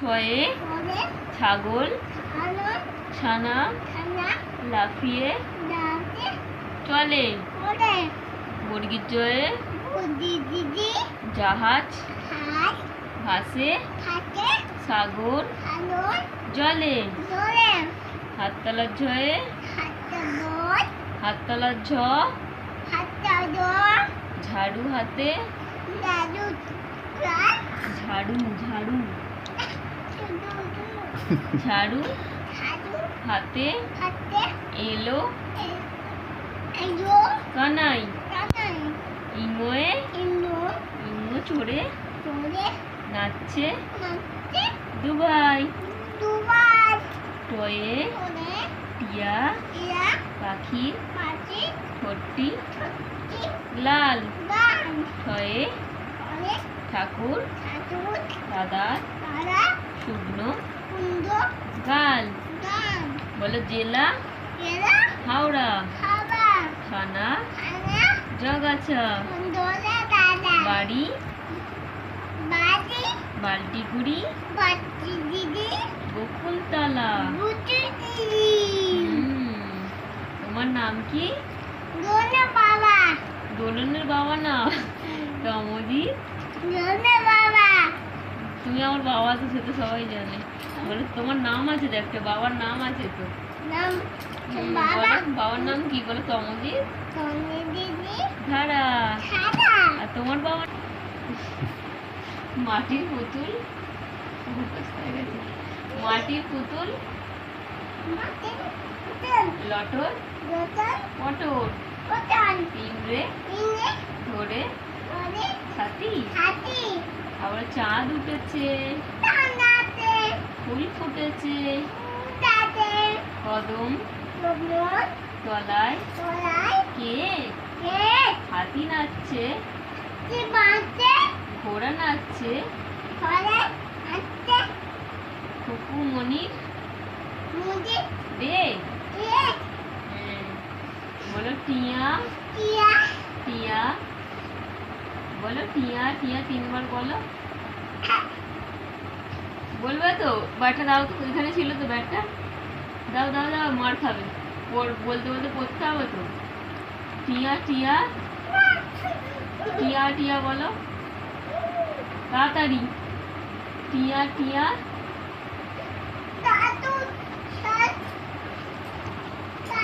ছয়ে ছাগল ছানা লাফিয়ে চলে। বর্গীর জয়ে জাহাজ ভাসে সাগর জলে। হাততালার ঝয়ে হাততালার ঝ ঝাড়ু হাতে ঝাড়ু ঝাড়ু ঝাড়ু হাতে এলো কানাই। ইঙ্গয়ে ইঙ্গ চড়ে নাচছে দুবাই। টয়ে টিয়া পাখির ঠোঁটটি লাল। ছয়ে ঠাকুর দাদার শুকনো গাল। বলো জেলা হাওড়া থানা জগাছা। বাড়ি বাল্টিগুড়ি বকুলতলা। তোমার নাম কি? দোলনের বাবা না, দমজি। তুমি আমার বাবা তো, সে তো সবাই জানে। বলে তোমার নাম আছে তো, একটা বাবার নাম আছে তো। বাবার নাম কি বলো? তমজি ধারা। আর তোমার বাবা? মাটির পুতুল মাটির পুতুল লটর মটর। ইংরে ধরে ছাতি। আবার চাঁদ উঠেছে ফুল ফুটেছে কদম তলায় কে হাতি নাচছে ঘোড়া নাচছে খুকুমণির রে। বলো টিয়া টিয়া। বলো টিয়া টিয়া তিনবার বলো। বলবে তো? ব্যাটটা দাও তো, ওইখানে ছিল তো ব্যাটটা। দাও দাও দাও, মার খাবে। বলতে বলতে পড়তে হবে তো। টিয়া টিয়া টিয়া টিয়া বলো তাড়াতাড়ি। টিয়া টিয়া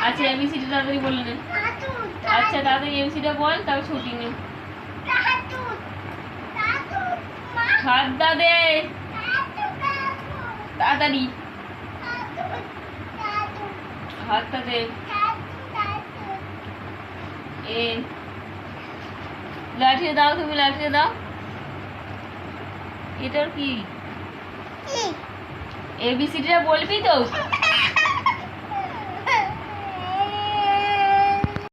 আচ্ছা এবিসিটা তাড়াতাড়ি বলে নে। আচ্ছা তাড়াতাড়ি এবিসিটা বল, তারপর ছুটি নে। হাতটা দে তাড়াতাড়ি, হাতটা দে। এ লাঠিয়ে দাও, তুমি লাঠিয়ে দাও। এটার কি? এবিসিটা বলবি তো?